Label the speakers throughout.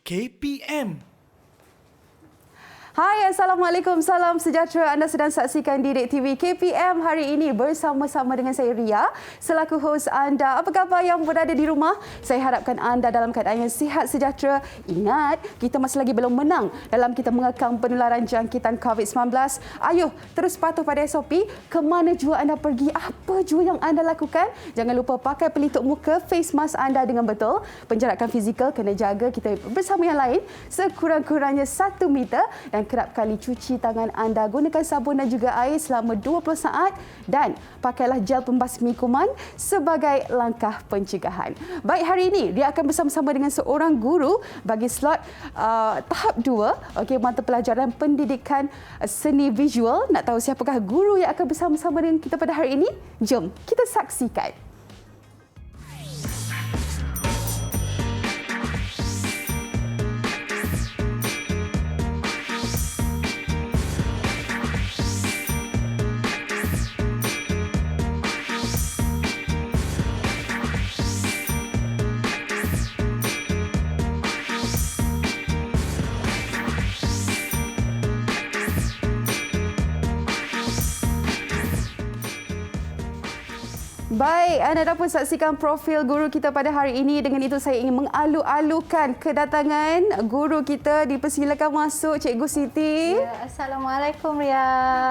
Speaker 1: KPM.
Speaker 2: Hai, Assalamualaikum. Salam sejahtera. Anda sedang saksikan Didik TV KPM hari ini bersama-sama dengan saya Ria selaku hos anda. Apa khabar yang berada di rumah? Saya harapkan anda dalam keadaan yang sihat sejahtera. Ingat, kita masih lagi belum menang dalam kita mengekang penularan jangkitan COVID-19. Ayuh, terus patuh pada SOP. Kemana jua anda pergi, apa jua yang anda lakukan, jangan lupa pakai pelitup muka, face mask anda dengan betul. Penjarakan fizikal kena jaga kita bersama yang lain sekurang-kurangnya 1 meter dan kerap kali cuci tangan anda. Gunakan sabun dan juga air selama 20 saat dan pakailah gel pembasmi kuman sebagai langkah pencegahan. Baik, hari ini dia akan bersama-sama dengan seorang guru bagi slot tahap 2, okey, mata pelajaran pendidikan seni visual. Nak tahu siapakah guru yang akan bersama-sama dengan kita pada hari ini? Jom kita saksikan. Baik, anda dapat saksikan profil guru kita pada hari ini. Dengan itu saya ingin mengalu-alukan kedatangan guru kita. Dipersilakan masuk Cikgu Siti.
Speaker 3: Ya, Assalamualaikum Ria.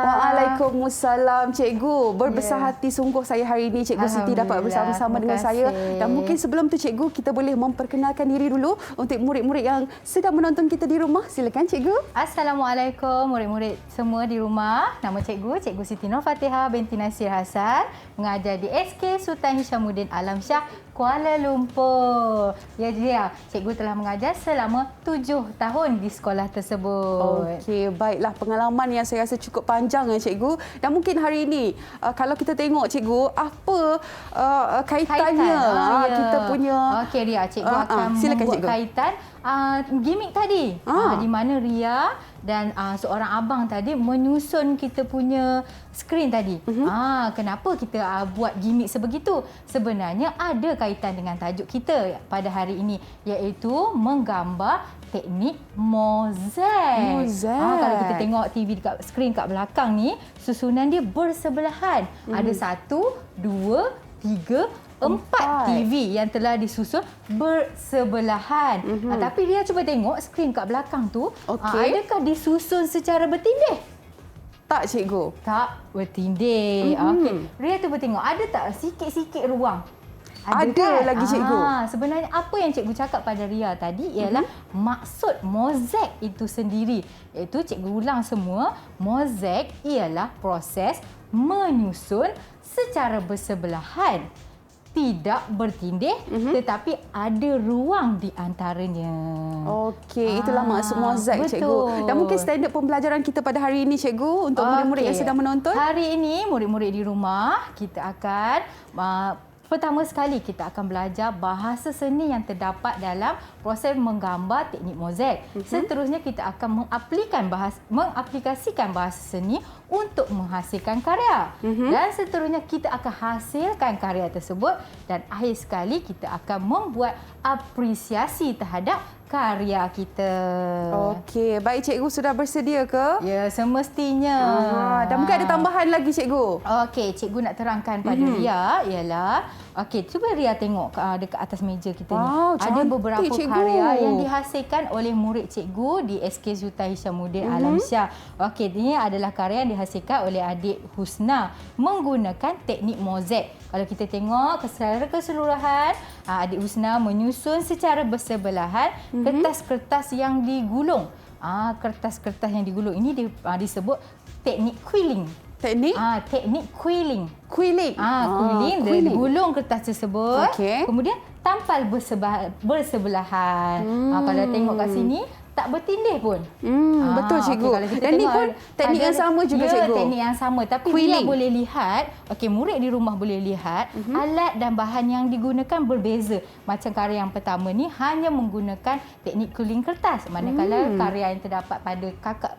Speaker 2: Waalaikumsalam Cikgu. Berbesar hati sungguh saya hari ini Cikgu Siti dapat bersama-sama dengan saya. Dan mungkin sebelum tu Cikgu, kita boleh memperkenalkan diri dulu untuk murid-murid yang sedang menonton kita di rumah. Silakan Cikgu.
Speaker 3: Assalamualaikum murid-murid semua di rumah. Nama Cikgu Siti Nur Fatihah binti Nasir Hassan, mengajar di SK Sultan Hishamuddin Alam Shah, Kuala Lumpur. Ya, dia. Cikgu telah mengajar selama 7 tahun di sekolah tersebut.
Speaker 2: Okey, baiklah, pengalaman yang saya rasa cukup panjang ya Cikgu. Dan mungkin hari ini kalau kita tengok Cikgu, apa kaitannya kita punya.
Speaker 3: Okey Ria, Cikgu akan
Speaker 2: silakan,
Speaker 3: membuat
Speaker 2: Cikgu.
Speaker 3: kaitan gimmick tadi. Di mana Ria dan seorang abang tadi menyusun kita punya skrin tadi. Kenapa kita buat gimmick sebegitu? Sebenarnya ada kaitan dengan tajuk kita pada hari ini, iaitu menggambar teknik mozaik. Kalau kita tengok TV dekat skrin kat belakang ni, susunan dia bersebelahan. Ada 1, 2, 3, 4 TV yang telah disusun bersebelahan. Tapi dia cuba tengok skrin kat belakang tu, adakah disusun secara bertindih?
Speaker 2: Tak Cikgu.
Speaker 3: Tak bertindih. Okey. Ria cuba tengok, ada tak sikit-sikit ruang?
Speaker 2: Ada lagi Cikgu.
Speaker 3: Sebenarnya apa yang Cikgu cakap pada Ria tadi ialah maksud mozaik itu sendiri. Iaitu Cikgu ulang semua, mozaik ialah proses menyusun secara bersebelahan. Tidak bertindih, tetapi ada ruang di antaranya.
Speaker 2: Okey, itulah maksud mozaik Cikgu.
Speaker 3: Betul.
Speaker 2: Dan mungkin standard pembelajaran kita pada hari ini Cikgu, untuk murid-murid yang sedang menonton.
Speaker 3: Hari ini murid-murid di rumah kita akan pertama sekali kita akan belajar bahasa seni yang terdapat dalam proses menggambar teknik mozaik. Seterusnya kita akan mengaplikasikan bahasa seni untuk menghasilkan karya. Dan seterusnya kita akan hasilkan karya tersebut dan akhir sekali kita akan membuat apresiasi terhadap karya kita.
Speaker 2: Okey, baik Cikgu, sudah bersedia ke?
Speaker 3: Ya, semestinya.
Speaker 2: Dan mungkin ada tambahan lagi Cikgu.
Speaker 3: Okey, Cikgu nak terangkan pada Ria ialah, okey, cuba Ria tengok dekat atas meja kita ni. Ada beberapa karya yang dihasilkan oleh murid Cikgu di SK Sultan Hishamuddin Alam Shah. Okey, ini adalah karya yang dihasilkan oleh adik Husna menggunakan teknik mozaik. Kalau kita tengok secara keseluruhan, adik Husna menyusun secara bersebelahan kertas-kertas yang digulung. Kertas-kertas yang digulung ini disebut teknik quilling.
Speaker 2: Teknik?
Speaker 3: Teknik quilling.
Speaker 2: Quilling.
Speaker 3: Quilling. Dia digulung kertas tersebut. Kemudian tampal bersebelahan. Kalau tengok kat sini, tak bertindih pun.
Speaker 2: Betul Cikgu.
Speaker 3: Okay,
Speaker 2: dan ni pun teknik yang sama juga Cikgu.
Speaker 3: Teknik yang sama, tapi dia boleh lihat, murid di rumah boleh lihat alat dan bahan yang digunakan berbeza. Macam karya yang pertama ni hanya menggunakan teknik kuling kertas, manakala karya yang terdapat pada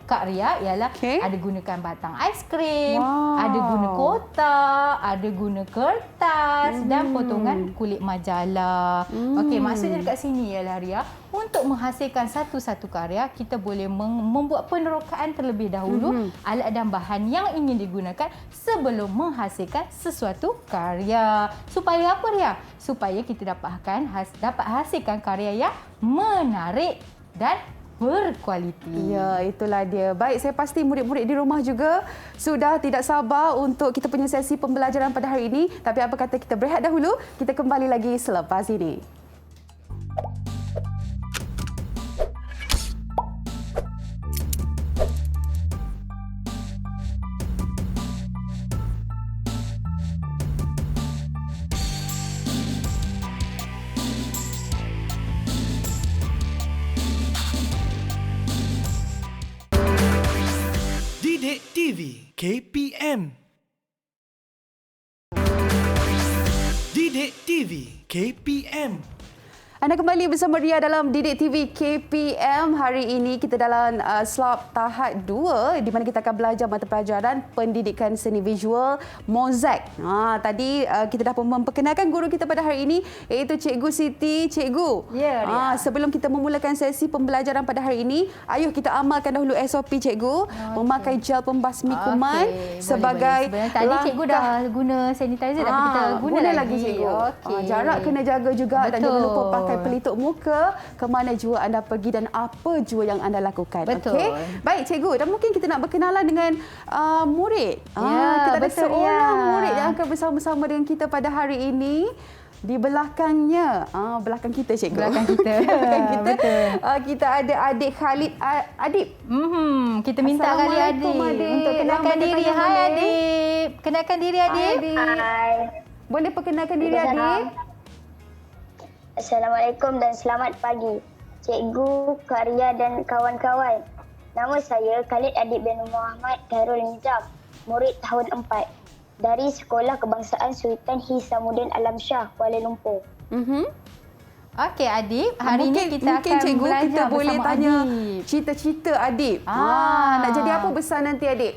Speaker 3: Kak Ria ialah ada gunakan batang aiskrim, ada guna kotak, ada guna kertas dan potongan kulit majalah. Okey, maksudnya dekat sini ialah Ria, untuk menghasilkan satu-satu karya, kita boleh membuat penerokaan terlebih dahulu alat dan bahan yang ingin digunakan sebelum menghasilkan sesuatu karya. Supaya apa, Ria? Supaya kita dapat hasilkan karya yang menarik dan berkualiti.
Speaker 2: Ya, itulah dia. Baik, saya pasti murid-murid di rumah juga sudah tidak sabar untuk kita punya sesi pembelajaran pada hari ini. Tapi apa kata kita berehat dahulu, kita kembali lagi selepas ini.
Speaker 1: Didik TV KPM. Didik TV KPM.
Speaker 2: Anda kembali bersama Ria dalam Didik TV KPM. Hari ini kita dalam slot tahap 2 di mana kita akan belajar mata pelajaran pendidikan seni visual mozaik. Tadi kita dah memperkenalkan guru kita pada hari ini iaitu Cikgu Siti. Cikgu,
Speaker 3: Ya, Ria.
Speaker 2: sebelum kita memulakan sesi pembelajaran pada hari ini, ayuh kita amalkan dahulu SOP Cikgu. Memakai gel pembasmi kuman sebagai
Speaker 3: boleh. Sebenarnya tadi cikgu dah guna sanitizer, tapi kita guna
Speaker 2: lagi Cikgu.
Speaker 3: Okey.
Speaker 2: Jarak kena jaga juga dan jangan lupa
Speaker 3: Betul.
Speaker 2: pakai pelitup muka ke mana jua anda pergi dan apa jua yang anda lakukan.
Speaker 3: Betul.
Speaker 2: Okey? Baik Cikgu, dan mungkin kita nak berkenalan dengan murid.
Speaker 3: Ya,
Speaker 2: kita ada
Speaker 3: betul,
Speaker 2: seorang
Speaker 3: ya.
Speaker 2: murid yang akan bersama-sama dengan kita pada hari ini. Di belakangnya, belakang kita Cikgu.
Speaker 3: Belakang kita.
Speaker 2: belakang kita.
Speaker 3: Betul.
Speaker 2: Kita ada adik Khalid Adib.
Speaker 3: Kita minta kali Adik
Speaker 2: Assalamualaikum, Adik.
Speaker 3: untuk kenalkan
Speaker 2: Lambat
Speaker 3: diri.
Speaker 2: datang,
Speaker 3: Hai
Speaker 2: boleh?
Speaker 3: Adik. Kenalkan diri Adik.
Speaker 4: Hai.
Speaker 2: Boleh perkenalkan diri
Speaker 4: Waalaikumsalam.
Speaker 2: Adik?
Speaker 4: Assalamualaikum dan selamat pagi. Cikgu, Kak Ria dan kawan-kawan. Nama saya Khalid Adib bin Muhammad Khairul Nizam, murid tahun 4 dari Sekolah Kebangsaan Sultan Hisamuddin Alam Shah, Kuala Lumpur.
Speaker 3: Okey Adik, hari
Speaker 2: mungkin,
Speaker 3: ini kita
Speaker 2: mungkin
Speaker 3: akan
Speaker 2: cikgu
Speaker 3: belajar
Speaker 2: kita boleh
Speaker 3: bersama
Speaker 2: tanya
Speaker 3: Adib.
Speaker 2: cita-cita Adib.
Speaker 3: Ah.
Speaker 2: Nak jadi apa besar nanti Adib?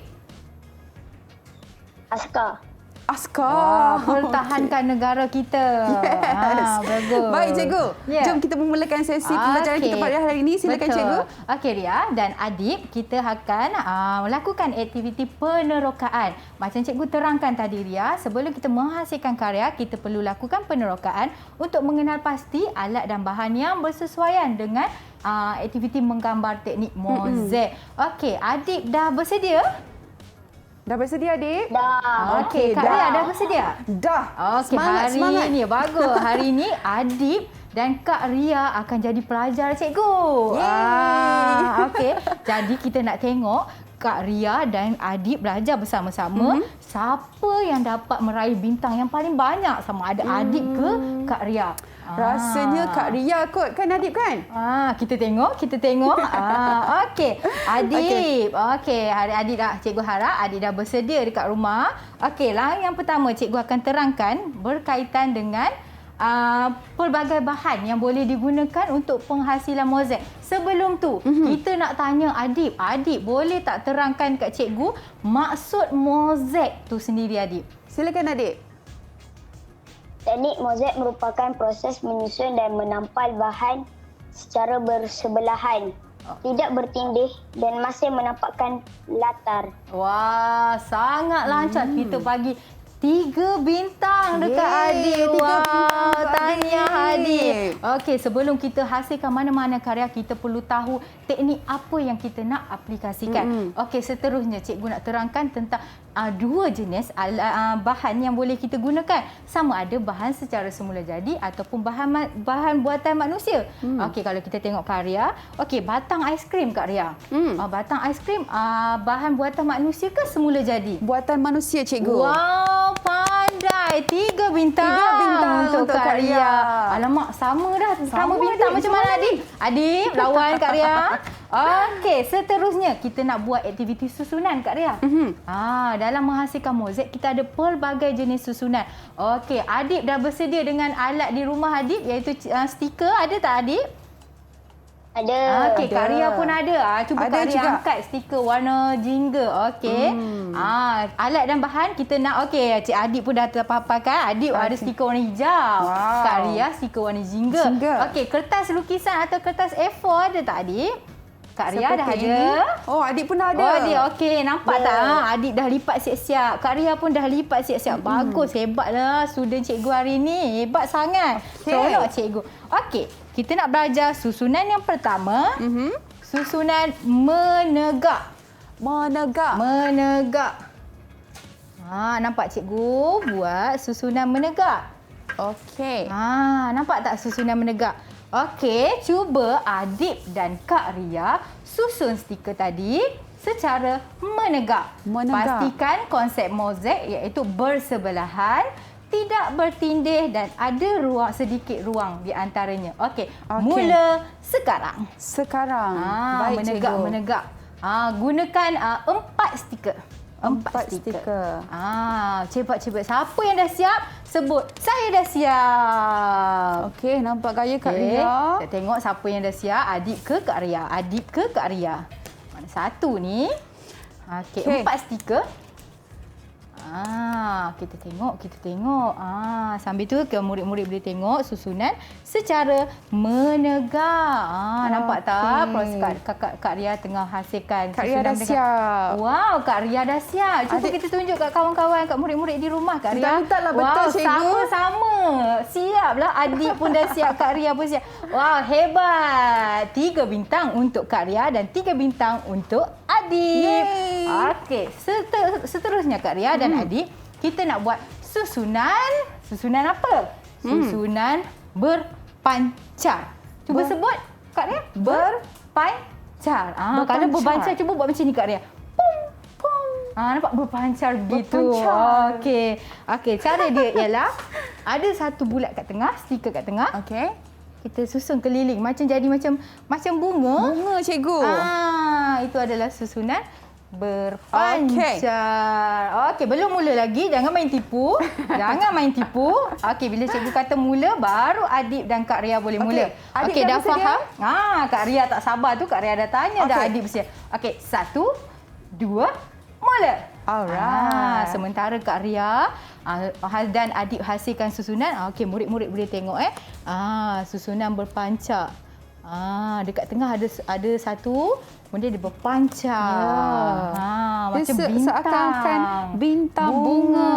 Speaker 4: Askar.
Speaker 2: Askar.
Speaker 3: Pertahankan negara kita.
Speaker 2: Yes.
Speaker 3: Bagus.
Speaker 2: Baik cikgu.
Speaker 3: Ya.
Speaker 2: Jom kita memulakan sesi pembelajaran kita pada hari ini. Silakan
Speaker 3: Betul.
Speaker 2: cikgu.
Speaker 3: Okey Ria dan Adib, kita akan melakukan aktiviti penerokaan. Macam cikgu terangkan tadi Ria, sebelum kita menghasilkan karya, kita perlu lakukan penerokaan untuk mengenal pasti alat dan bahan yang bersesuaian dengan aktiviti menggambar teknik mozaik. Okey, Adib dah bersedia?
Speaker 2: Dah bersedia Adib?
Speaker 4: Dah.
Speaker 3: Okey, Kak
Speaker 2: dah.
Speaker 3: Ria dah bersedia?
Speaker 2: Dah.
Speaker 3: Okey,
Speaker 2: Semangat,
Speaker 3: hari
Speaker 2: semangat.
Speaker 3: ini bagus. Hari ini Adib dan Kak Ria akan jadi pelajar cikgu.
Speaker 2: Yeay.
Speaker 3: Okey, jadi kita nak tengok Kak Ria dan Adib belajar bersama-sama siapa yang dapat meraih bintang yang paling banyak, sama ada Adib ke Kak Ria.
Speaker 2: Rasanya Kak Ria kot kan Adib kan?
Speaker 3: Kita tengok. Okey. Adib. Okey, hari Adib dah, cikgu harap Adib dah bersedia dekat rumah. Okey, yang pertama cikgu akan terangkan berkaitan dengan pelbagai bahan yang boleh digunakan untuk penghasilan mozaik. Sebelum tu, kita nak tanya Adib. Adib, boleh tak terangkan kat cikgu maksud mozaik tu sendiri Adib?
Speaker 2: Silakan Adib.
Speaker 4: Teknik mozaik merupakan proses menyusun dan menampal bahan secara bersebelahan, tidak bertindih dan masih menampakkan latar.
Speaker 3: Wah, sangat lancar. Kita bagi 3 bintang dekat
Speaker 2: Yeay,
Speaker 3: Adib.
Speaker 2: 3 bintang
Speaker 3: Wah,
Speaker 2: untuk
Speaker 3: tahniah
Speaker 2: Adib.
Speaker 3: Adib. Okey, sebelum kita hasilkan mana-mana karya, kita perlu tahu teknik apa yang kita nak aplikasikan. Okey, seterusnya cikgu nak terangkan tentang 2 jenis bahan yang boleh kita gunakan. Sama ada bahan secara semula jadi ataupun bahan buatan manusia. Okey, kalau kita tengok karya, okey, batang aiskrim Kak Ria. Batang aiskrim bahan buatan manusia ke semula jadi?
Speaker 2: Buatan manusia cikgu.
Speaker 3: Wow, pandai. 3 bintang.
Speaker 2: 3 bintang untuk Kak Ria.
Speaker 3: Alamak, sama dah. Sama
Speaker 2: Sama,
Speaker 3: bintang
Speaker 2: Adib.
Speaker 3: macam mana Adib? Adib, lawan Kak Ria. Okey, seterusnya kita nak buat aktiviti susunan Kak Ria. Dalam menghasilkan mozaik kita ada pelbagai jenis susunan. Okey, Adib dah bersedia dengan alat di rumah Adib iaitu stiker. Ada tak Adib?
Speaker 4: Ada.
Speaker 3: Okey, Kak Ria pun ada. Cuba
Speaker 2: Ada
Speaker 3: Kak Ria
Speaker 2: juga.
Speaker 3: angkat stiker warna jingga. Okey. Alat dan bahan kita nak. Okey, Cik Adik pun dah terpaparkan. Adik ada stiker warna hijau.
Speaker 2: Wow.
Speaker 3: Kak Ria stiker warna jingga. Okey, kertas lukisan atau kertas A4 ada tak Adik? Kak Ria dah
Speaker 2: Seperti
Speaker 3: ada.
Speaker 2: ini. Oh, adik pun dah ada.
Speaker 3: Oh, adik okey. Nampak tak? Adik dah lipat siap-siap. Kak Ria pun dah lipat siap-siap. Bagus, hebatlah student cikgu hari ni. Hebat sangat. Tolong cikgu. Okey, kita nak belajar susunan yang pertama. Susunan menegak. Menegak. Nampak cikgu buat susunan menegak.
Speaker 2: Okey.
Speaker 3: Nampak tak susunan menegak? Okey, cuba Adik dan Kak Ria susun stiker tadi secara menegak. Pastikan konsep mozaik iaitu bersebelahan, tidak bertindih dan ada sedikit ruang di antaranya. Okey, mula sekarang.
Speaker 2: Baik,
Speaker 3: Menegak. Gunakan 4 stiker. 4 stiker. Cepat-cepat. Siapa yang dah siap? Sebut, saya dah siap.
Speaker 2: Okey, nampak gaya Kak Ria.
Speaker 3: Kita tengok siapa yang dah siap. Adik ke Kak Ria? Adik ke Kak Ria? Mana satu ni? Okey, 4 stiker. Kita tengok. Sambil tu murid-murid boleh tengok susunan secara menegak. Nampak tak? Proses Kak Ria tengah hasilkan
Speaker 2: Kak Ria
Speaker 3: susunan
Speaker 2: dah siap.
Speaker 3: Wow, Kak Ria dah siap. Cuba kita tunjuk kat kawan-kawan, kat murid-murid di rumah Kak Ria.
Speaker 2: Betul-betul lah, betul, cikgu.
Speaker 3: Sama-sama. Siaplah. Adik pun dah siap, Kak Ria pun siap. Wow, hebat. 3 bintang untuk Kak Ria dan 3 bintang untuk Adik. Okey, seterusnya Kak Ria dan Adik, kita nak buat susunan. Susunan apa? Susunan berpancar. Cuba sebut Kak Ria. Berpancar. Kalau berpancar, cuba buat macam ni Kak Ria. Pum, pum. Nampak berpancar begitu. Okey, cara dia ialah ada satu bulat kat tengah, stiker kat tengah.
Speaker 2: Okey.
Speaker 3: Kita susun keliling macam bunga.
Speaker 2: Bunga, cikgu.
Speaker 3: Itu adalah susunan berpancar. Okey, belum mula lagi. Jangan main tipu. Okey, bila cikgu kata mula, baru Adik dan Kak Ria boleh mula. Okey, dah faham? Kak Ria tak sabar tu. Kak Ria dah tanya dah Adik bersedia. Okey, 1, 2, mula.
Speaker 2: Alright.
Speaker 3: Sementara Kak Ria dan Adik hasilkan susunan. Okey, murid-murid boleh tengok susunan berpancar. Dekat tengah ada satu, kemudian dia berpancar. Macam bintang.
Speaker 2: Seakan-akan bintang bunga.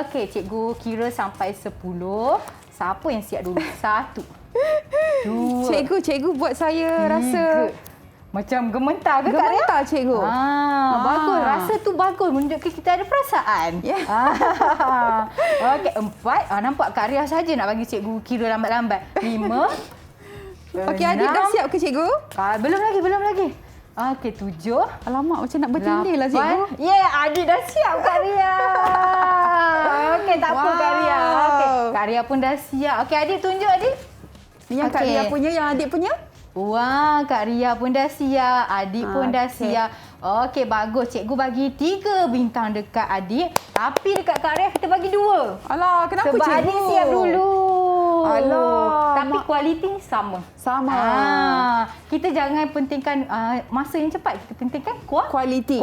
Speaker 3: Okey, cikgu kira sampai 10. Siapa yang siap dulu? 1, 2.
Speaker 2: Cikgu buat saya
Speaker 3: 3.
Speaker 2: rasa
Speaker 3: Macam gementar ke Kak Ria?
Speaker 2: gementar, cikgu.
Speaker 3: Bagus. Rasa tu bagus. Menunjukkan kita ada perasaan. Okey, 4. Nampak Kak Ria saja nak bagi cikgu kira lambat-lambat. 5.
Speaker 2: Okey, Adik dah siap ke cikgu?
Speaker 3: Belum lagi. Okey, 7.
Speaker 2: Alamak, macam nak bertindih lah cikgu.
Speaker 3: Adik dah siap Kak Ria. Okey, tak apa Kak Ria. Okey, Kak Ria pun dah siap. Okey, Adik tunjuk Adik.
Speaker 2: Yang Kak Ria punya, yang Adik punya?
Speaker 3: Wah, Kak Ria pun dah siap. Adik pun dah siap. Okey, bagus. Cikgu bagi 3 bintang dekat Adik. Tapi dekat Kak Ria kita bagi 2.
Speaker 2: Alah, kenapa
Speaker 3: Sebab
Speaker 2: cikgu?
Speaker 3: Adik siap dulu.
Speaker 2: Alah.
Speaker 3: Tapi kualiti sama. Kita jangan pentingkan masa yang cepat. Kita pentingkan kualiti.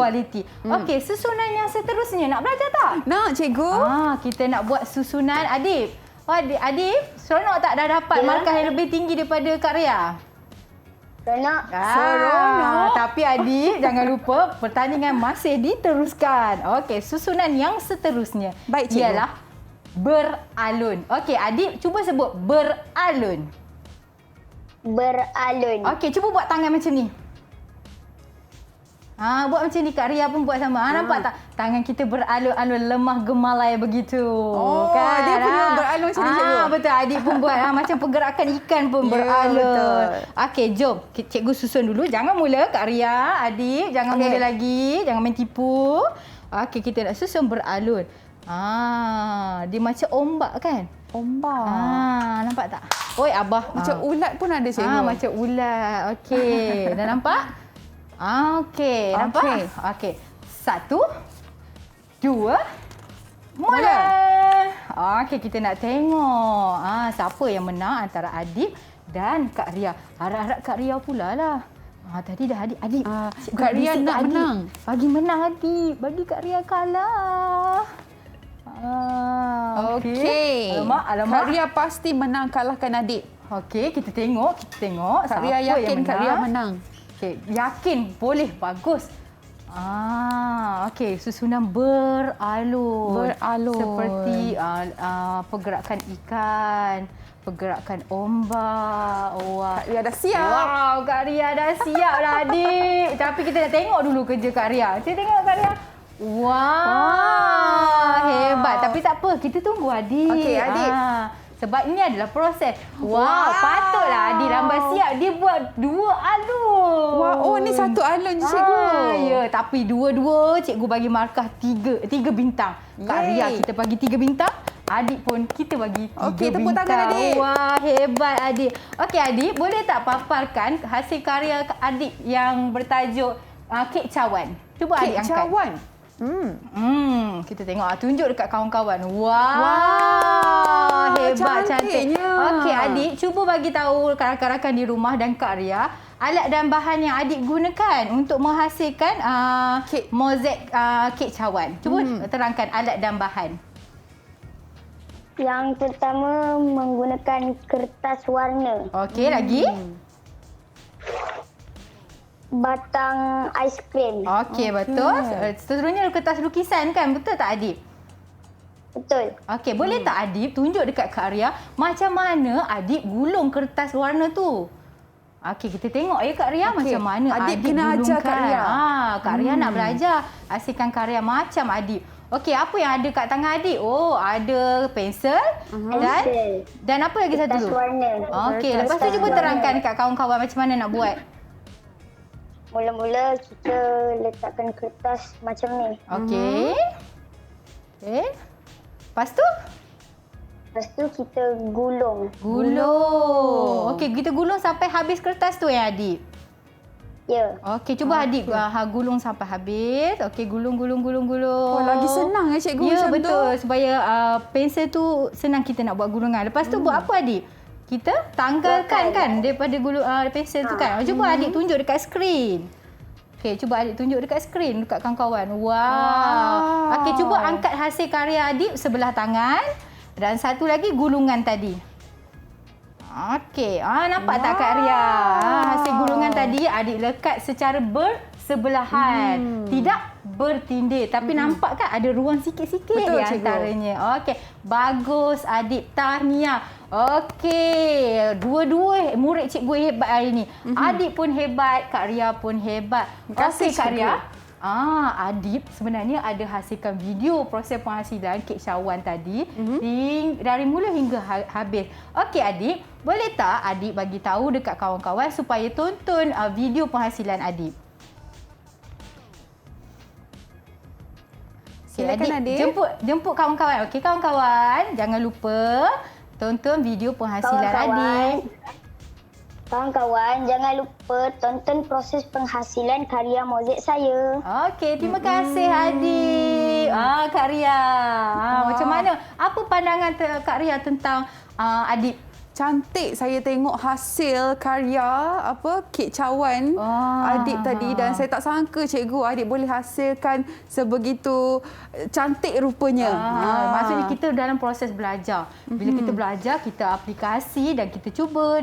Speaker 3: Okey, susunan yang seterusnya. Nak belajar tak?
Speaker 2: Nak, cikgu.
Speaker 3: Kita nak buat susunan Adik. Adik, seronok tak dah dapat markah yang lebih tinggi daripada Kak Ria?
Speaker 2: Seronok.
Speaker 3: Tapi Adik, jangan lupa pertandingan masih diteruskan. Okey, susunan yang seterusnya
Speaker 2: Baik, cikgu.
Speaker 3: ialah beralun. Okey, Adik cuba sebut beralun.
Speaker 4: Beralun.
Speaker 3: Okey, cuba buat tangan macam ni. Buat macam ni. Kak Ria pun buat sama. Nampak tak? Tangan kita beralun-alun, lemah gemalai begitu.
Speaker 2: Dia punya beralun macam ni, cikgu.
Speaker 3: Betul. Adik pun buat macam pergerakan ikan pun beralun.
Speaker 2: Betul.
Speaker 3: Okey, jom. Cikgu susun dulu. Jangan mula Kak Ria, Adik. Jangan mula lagi. Jangan main tipu. Okey, kita nak susun beralun. Dia macam ombak kan?
Speaker 2: Ombak.
Speaker 3: Nampak tak? Oi, Abah.
Speaker 2: Macam ulat pun ada, cikgu.
Speaker 3: Macam ulat. Okey. Dah nampak? Okey, nampak? Okey. 1, 2, mula. Okey, kita nak tengok siapa yang menang antara Adik dan Kak Ria. Harap-harap Kak Ria pula lah. Tadi dah adik. Cikgu
Speaker 2: Kak Ria
Speaker 3: bisik
Speaker 2: nak
Speaker 3: adik.
Speaker 2: menang.
Speaker 3: Bagi menang adik. Bagi Kak Ria kalah.
Speaker 2: Okey.
Speaker 3: Alamak.
Speaker 2: Kak Ria pasti menang kalahkan adik.
Speaker 3: Okey, kita tengok.
Speaker 2: Kak Ria
Speaker 3: siapa
Speaker 2: yakin
Speaker 3: yang
Speaker 2: Kak Ria menang.
Speaker 3: Okey, yakin. Boleh. Bagus. Okey, susunan beralun. Seperti pergerakan ikan, pergerakan ombak. Wah.
Speaker 2: Kak Ria dah siap.
Speaker 3: Wow, Kak Ria dah siap dah adik. Tapi kita nak tengok dulu kerja Kak Ria. Kita tengok Kak Ria. Wah, hebat. Tapi tak apa, kita tunggu adik.
Speaker 2: Okey, adik.
Speaker 3: Sebab ini adalah proses. Wow, patutlah adik lambat siap. Dia buat 2 alun.
Speaker 2: Wah, oh ni 1 alun je cikgu.
Speaker 3: Ya, tapi dua-dua cikgu bagi markah 3 bintang. Kak Ria kita bagi 3 bintang. Adik pun kita bagi 3
Speaker 2: Okey,
Speaker 3: bintang.
Speaker 2: tepuk tangan adik.
Speaker 3: Wah, hebat adik. Okey adik, boleh tak paparkan hasil karya adik yang bertajuk kek cawan? Cuba adik angkat.
Speaker 2: Kek cawan.
Speaker 3: Kita tengok. Tunjuk dekat kawan-kawan. Wah, hebat, cantik.
Speaker 2: cantiknya.
Speaker 3: Okey adik, cuba bagi tahu rakan-rakan di rumah dan Kak Ria alat dan bahan yang adik gunakan untuk menghasilkan mozaik kek cawan. Cuba terangkan alat dan bahan.
Speaker 4: Yang pertama menggunakan kertas warna,
Speaker 3: Okey, lagi?
Speaker 4: batang aiskrim.
Speaker 3: Okey, betul. Seterusnya kertas lukisan kan? Betul tak adik?
Speaker 4: Betul.
Speaker 3: Okey, boleh tak adik tunjuk dekat Kak Ria macam mana adik gulung kertas warna tu? Okey, kita tengok ya Kak Ria macam mana
Speaker 2: Adik kena ajar Kak Ria.
Speaker 3: Kak Ria nak belajar hasilkan karya macam adik. Okey, apa yang ada kat tangan adik? Oh, ada pensel dan apa lagi satu
Speaker 4: Kertas
Speaker 3: tu?
Speaker 4: warna.
Speaker 3: Okey, lepas tu cuba terangkan dekat kawan-kawan macam mana nak buat.
Speaker 4: Mula-mula kita letakkan kertas macam ni.
Speaker 3: Okey. Lepas tu?
Speaker 4: Lepas tu kita gulung.
Speaker 3: Gulung. Okey, kita gulung sampai habis kertas tu ya adik?
Speaker 4: Ya.
Speaker 3: Okey, cuba adik gulung sampai habis. Okey, gulung.
Speaker 2: Oh, lagi senang ya cikgu
Speaker 3: Ya,
Speaker 2: macam
Speaker 3: betul.
Speaker 2: tu.
Speaker 3: Supaya pensel tu senang kita nak buat gulungan. Lepas tu buat apa adik? Kita tanggalkan kan daripada pensel tu kan. Cuba adik tunjuk dekat skrin. Okey, cuba adik tunjuk dekat skrin dekat kawan-kawan. Wow. Okey, cuba angkat hasil karya adik sebelah tangan. Dan satu lagi gulungan tadi. Okey, nampak tak Kak Ria? Hasil gulungan tadi adik lekat secara bersebelahan. Tidak bertindih. Tapi nampak kan ada ruang sikit-sikit
Speaker 2: Betul,
Speaker 3: di antaranya. Okey, bagus adik. Tahniah. Okey, dua-dua murid cikgu hebat hari ni. Adik pun hebat, Kak Ria pun hebat.
Speaker 2: Terima kasih,
Speaker 3: Okey Kak
Speaker 2: cikgu.
Speaker 3: Ria. Adib sebenarnya ada hasilkan video proses penghasilan kek cawan tadi dari mula hingga habis. Okey Adib, boleh tak Adib bagi tahu dekat kawan-kawan supaya tonton video penghasilan Adib?
Speaker 2: Silakan Adib.
Speaker 3: Jemput kawan-kawan. Okey kawan-kawan, jangan lupa tonton video penghasilan Adib.
Speaker 4: Kawan-kawan, jangan lupa tonton proses penghasilan karya mozaik saya.
Speaker 3: Okey, terima kasih Adib. Kak Ria. Macam mana? Apa pandangan Kak Ria tentang Adib?
Speaker 2: Cantik saya tengok hasil karya kek cawan adik tadi dan saya tak sangka cikgu adik boleh hasilkan sebegitu cantik rupanya.
Speaker 3: Maksudnya kita dalam proses belajar. Bila kita belajar, kita aplikasi dan kita cuba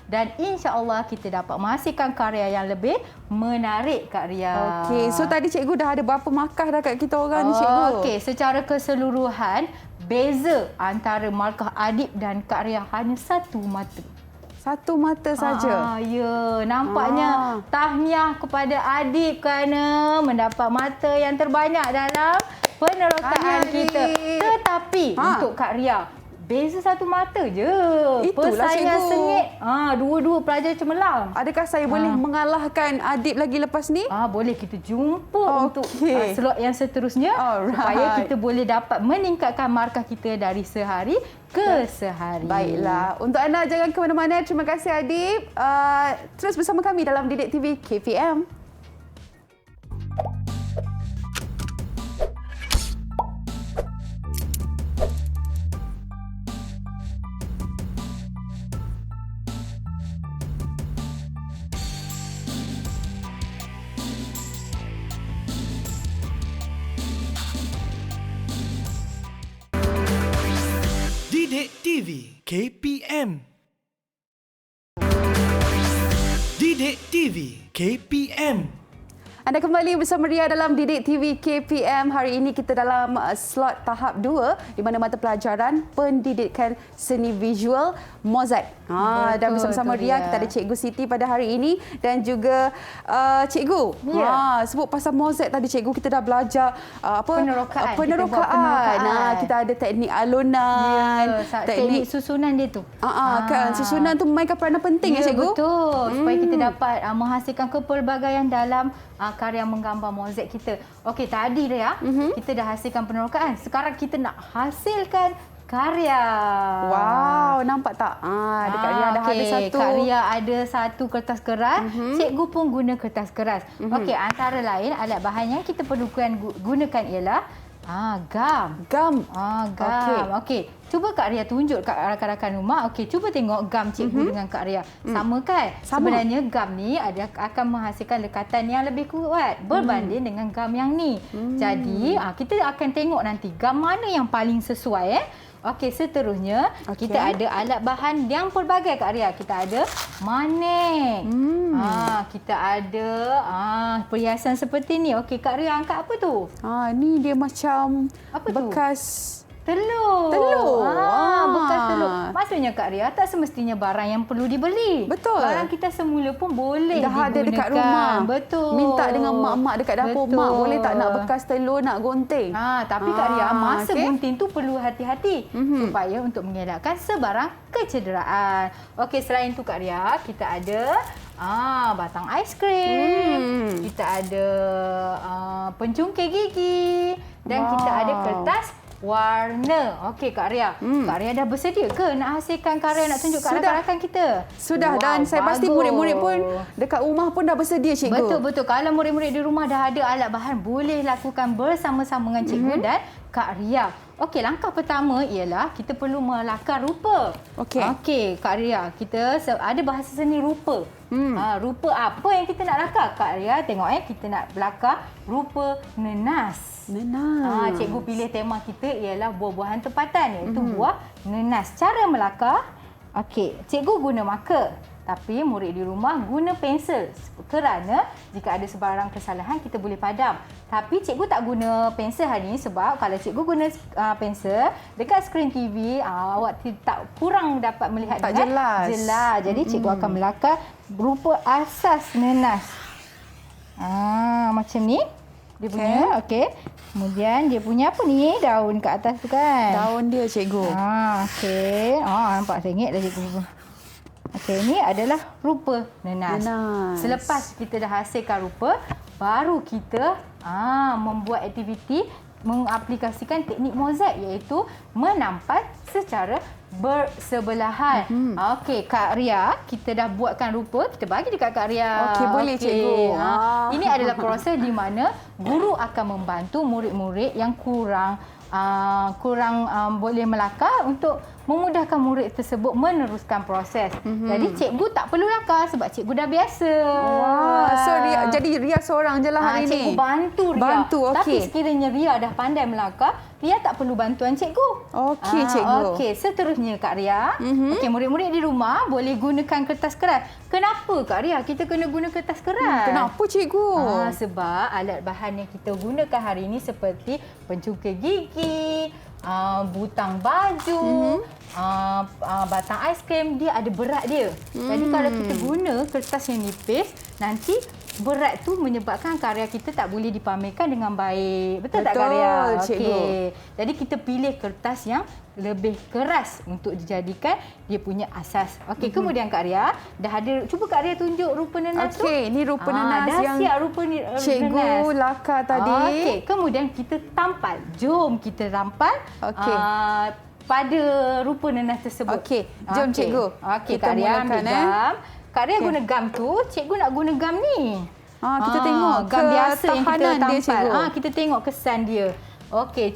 Speaker 3: dan insya-Allah kita dapat menghasilkan karya yang lebih menarik Kak Ria.
Speaker 2: Okey, so tadi cikgu dah ada berapa markah dah kat kita orang ni cikgu?
Speaker 3: Okey, secara keseluruhan beza antara markah Adib dan Kak Ria hanya satu mata.
Speaker 2: Satu mata saja.
Speaker 3: Ya, nampaknya tahniah kepada Adib kerana mendapat mata yang terbanyak dalam penerokaan kita. Tetapi untuk Kak Ria, beza satu mata je.
Speaker 2: Itulah
Speaker 3: persaingan
Speaker 2: cikgu.
Speaker 3: sengit. Dua-dua pelajar cemerlang.
Speaker 2: Adakah saya boleh mengalahkan Adib lagi lepas ni?
Speaker 3: Boleh kita jumpa untuk slot yang seterusnya.
Speaker 2: Alright.
Speaker 3: Supaya kita boleh dapat meningkatkan markah kita dari sehari ke sehari.
Speaker 2: Baiklah. Untuk anda jangan ke mana-mana. Terima kasih Adib. Terus bersama kami dalam Didik TV KPM.
Speaker 1: Didik TV KPM. Didik TV KPM.
Speaker 2: Anda kembali bersama Ria dalam Didik TV KPM. Hari ini kita dalam slot tahap 2 di mana mata pelajaran pendidikan seni visual Mozart. Dan bersama-sama Ria kita ada Cikgu Siti pada hari ini dan juga Cikgu. Sebut pasal Mozart tadi Cikgu, kita dah belajar penerokaan. Kita ada teknik alunan,
Speaker 3: teknik susunan dia tu.
Speaker 2: Kan susunan tu memainkan peranan penting ya Cikgu.
Speaker 3: Betul. Supaya kita dapat menghasilkan kepelbagaian dalam karya menggambar Mozart kita. Okey, tadi Ria, kita dah hasilkan penerokaan. Sekarang kita nak hasilkan karya.
Speaker 2: Wow, nampak tak? Dekat Ria dah ada satu.
Speaker 3: Kak Ria ada satu kertas keras. Cikgu pun guna kertas keras. Okey, antara lain alat bahan yang kita perlukan gunakan ialah gam.
Speaker 2: Gam.
Speaker 3: Gam. Okey. Cuba Kak Ria tunjuk kat rakan-rakan rumah. Okey, cuba tengok gam cikgu dengan Kak Ria. Sama kan?
Speaker 2: Sama.
Speaker 3: Sebenarnya gam ni akan menghasilkan lekatan yang lebih kuat berbanding dengan gam yang ni. Jadi, kita akan tengok nanti gam mana yang paling sesuai. Okey, seterusnya kita ada alat bahan yang pelbagai Kak Ria. Kita ada manik. Kita ada perhiasan seperti ni. Okey, Kak Ria angkat apa tu?
Speaker 2: Ni dia macam
Speaker 3: Apa tu?
Speaker 2: bekas
Speaker 3: Telur. Bekas telur. Maksudnya Kak Ria, tak semestinya barang yang perlu dibeli.
Speaker 2: Betul.
Speaker 3: Barang kita semula pun boleh
Speaker 2: dah
Speaker 3: digunakan.
Speaker 2: ada dekat rumah.
Speaker 3: Betul.
Speaker 2: Minta dengan mak-mak dekat dapur.
Speaker 3: Betul.
Speaker 2: Mak, boleh tak nak bekas telur nak gunting?
Speaker 3: Tapi Kak Ria, masa gunting tu perlu hati-hati supaya untuk mengelakkan sebarang kecederaan. Okey, selain tu Kak Ria, kita ada batang aiskrim. Kita ada pencungkil gigi dan kita ada kertas warna. Okey Kak Ria. Kak Ria dah bersedia ke nak hasilkan karya nak tunjuk kat rakan-rakan kita?
Speaker 2: Sudah. Dan saya pasti murid-murid pun dekat rumah pun dah bersedia Cikgu.
Speaker 3: Betul. Kalau murid-murid di rumah dah ada alat bahan, boleh lakukan bersama-sama dengan Cikgu dan Kak Ria. Okey, langkah pertama ialah kita perlu melakar rupa. Okey, Kak Ria, kita ada bahasa seni rupa. Rupa apa yang kita nak lakar? Kak Ria, tengok kita nak lakar rupa nenas. Cikgu pilih tema kita ialah buah-buahan tempatan, iaitu buah nenas. Cara melakar, cikgu guna marker. Tapi murid di rumah guna pensel kerana jika ada sebarang kesalahan kita boleh padam. Tapi cikgu tak guna pensel hari ini sebab kalau cikgu guna pensel dekat skrin TV awak tak kurang dapat melihat
Speaker 2: tak
Speaker 3: dengan jelas. Jadi cikgu akan melakar berupa asas nenas. Macam ni. Dia punya, kemudian dia punya apa ni? Daun kat atas tu kan?
Speaker 2: Daun dia Cikgu.
Speaker 3: Nampak sengit dah cikgu. Ini adalah rupa nenas. Selepas kita dah hasilkan rupa, baru kita membuat aktiviti mengaplikasikan teknik Mozart iaitu menampat secara bersebelahan. Kak Ria, kita dah buatkan rupa, kita bagi dekat Kak Ria.
Speaker 2: Boleh Cikgu.
Speaker 3: Ini adalah proses di mana guru akan membantu murid-murid yang kurang boleh melakar untuk memudahkan murid tersebut meneruskan proses. Jadi cikgu tak perlu lakar sebab cikgu dah biasa.
Speaker 2: So jadi Ria seorang je lah hari
Speaker 3: cikgu
Speaker 2: ni.
Speaker 3: Bantu Ria. Tapi sekiranya Ria dah pandai melakar, Ria tak perlu bantuan cikgu.
Speaker 2: Cikgu.
Speaker 3: Seterusnya Kak Ria. Murid-murid di rumah boleh gunakan kertas keras. Kenapa Kak Ria kita kena guna kertas keras?
Speaker 2: Kenapa Cikgu?
Speaker 3: Sebab alat bahan yang kita gunakan hari ini seperti pencungkil gigi, butang baju, batang aiskrim, dia ada berat dia. Jadi kalau kita guna kertas yang nipis, nanti berat tu menyebabkan karya kita tak boleh dipamerkan dengan baik. Betul tak Kak Ria?
Speaker 2: Cikgu.
Speaker 3: Jadi kita pilih kertas yang lebih keras untuk dijadikan dia punya asas. Kemudian Kak Ria dah ada, cuba Kak Ria tunjuk rupa nenas tu.
Speaker 2: Ni rupa nenas
Speaker 3: dah
Speaker 2: yang
Speaker 3: siap rupa nenas.
Speaker 2: Cikgu lakar tadi.
Speaker 3: Kemudian kita tampal. Jom kita tampal pada rupa nenas tersebut.
Speaker 2: Jom Cikgu.
Speaker 3: Kak Ria ambil gam. Kak Ria guna gam tu, cikgu nak guna gam ni.
Speaker 2: Kita tengok
Speaker 3: gam biasa yang kita tampal.
Speaker 2: dia, Cikgu.
Speaker 3: Kita tengok kesan dia.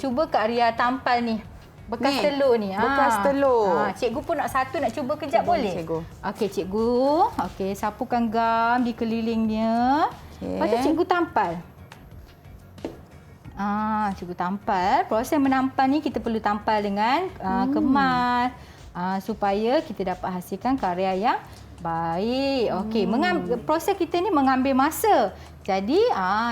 Speaker 3: Cuba Kak Ria tampal ni. Bekas telur ni.
Speaker 2: Bekas telur.
Speaker 3: Cikgu pun nak cuba kejap boleh?
Speaker 2: Cikgu.
Speaker 3: Cikgu. Sapukan gam di kelilingnya. Lepas tu cikgu tampal. Cikgu tampal. Proses menampal ni kita perlu tampal dengan kemas supaya kita dapat hasilkan karya yang baik. Okey, proses kita ni mengambil masa. Jadi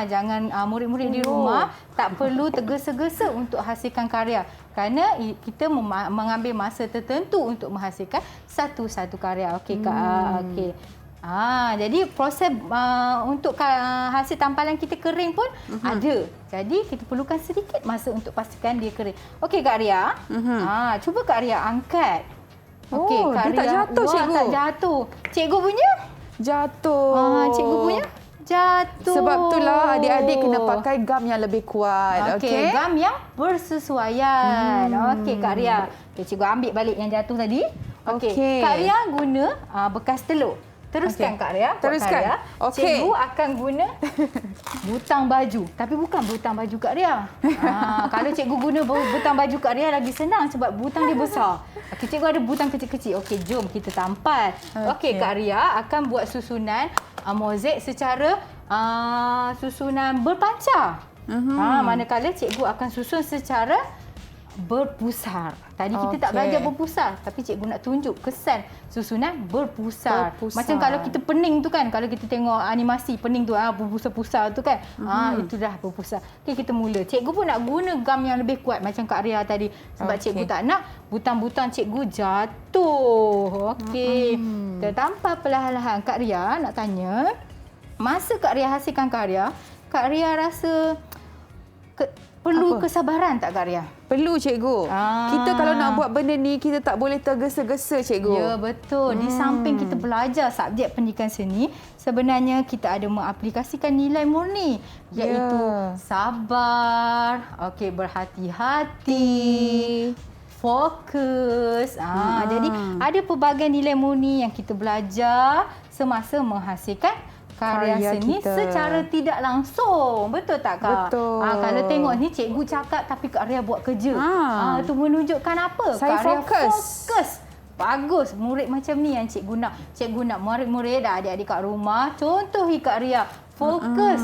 Speaker 3: jangan murid-murid di rumah tak perlu tergesa-gesa untuk hasilkan karya. Kerana kita mengambil masa tertentu untuk menghasilkan satu-satu karya. Okey, okey. Jadi proses untuk hasil tampalan kita kering pun ada. Jadi kita perlukan sedikit masa untuk pastikan dia kering. Okey Kak Ria. Cuba Kak Ria angkat. Okey, Kak
Speaker 2: dia tak
Speaker 3: Ria.
Speaker 2: jatuh, cikgu.
Speaker 3: Tak jatuh. Cikgu punya?
Speaker 2: Jatuh.
Speaker 3: Cikgu punya? Jatuh.
Speaker 2: Sebab itulah adik-adik kena pakai gam yang lebih kuat.
Speaker 3: Okey, gam yang bersesuaian. Okey Kak Ria. Okey, cikgu ambil balik yang jatuh tadi. Okey. Kak Ria guna bekas telur. Teruskan Kak Ria.
Speaker 2: Teruskan.
Speaker 3: Ria.
Speaker 2: Okey.
Speaker 3: Cikgu akan guna butang baju. Tapi bukan butang baju Kak Ria. Kalau cikgu guna butang baju Kak Ria lagi senang sebab butang dia besar. Okey, cikgu ada butang kecil-kecil. Okey, jom kita tampal. Okey, Kak Ria akan buat susunan mozaik secara susunan berpancar. Manakala cikgu akan susun secara berpusar. Tadi kita tak belajar berpusar, tapi cikgu nak tunjuk kesan susunan berpusar. Macam kalau kita pening tu kan, kalau kita tengok animasi pening tu berpusar-pusar tu kan. Itu dah berpusar. Okey, kita mula. Cikgu pun nak guna gam yang lebih kuat macam Kak Ria tadi sebab cikgu tak nak butang-butang cikgu jatuh. Okey. Kita tampal perlahan-lahan. Kak Ria nak tanya, masa Kak Ria hasilkan karya, Kak Ria rasa perlu kesabaran tak Kak Ria?
Speaker 2: Perlu cikgu. Kita kalau nak buat benda ni, kita tak boleh tergesa-gesa cikgu.
Speaker 3: Ya, betul. Di samping kita belajar subjek pendidikan seni, sebenarnya kita ada mengaplikasikan nilai murni, iaitu sabar, berhati-hati, fokus. Jadi ada pelbagai nilai murni yang kita belajar semasa menghasilkan karya seni kita secara tidak langsung. Betul tak Kak?
Speaker 2: Betul.
Speaker 3: Kalau tengok ni cikgu cakap tapi Kak Ria buat kerja. Itu menunjukkan apa?
Speaker 2: Saya
Speaker 3: Kak Ria
Speaker 2: fokus.
Speaker 3: Bagus. Murid macam ni yang cikgu nak. Cikgu nak murid-murid adik-adik kat rumah contohi Kak Ria. Fokus.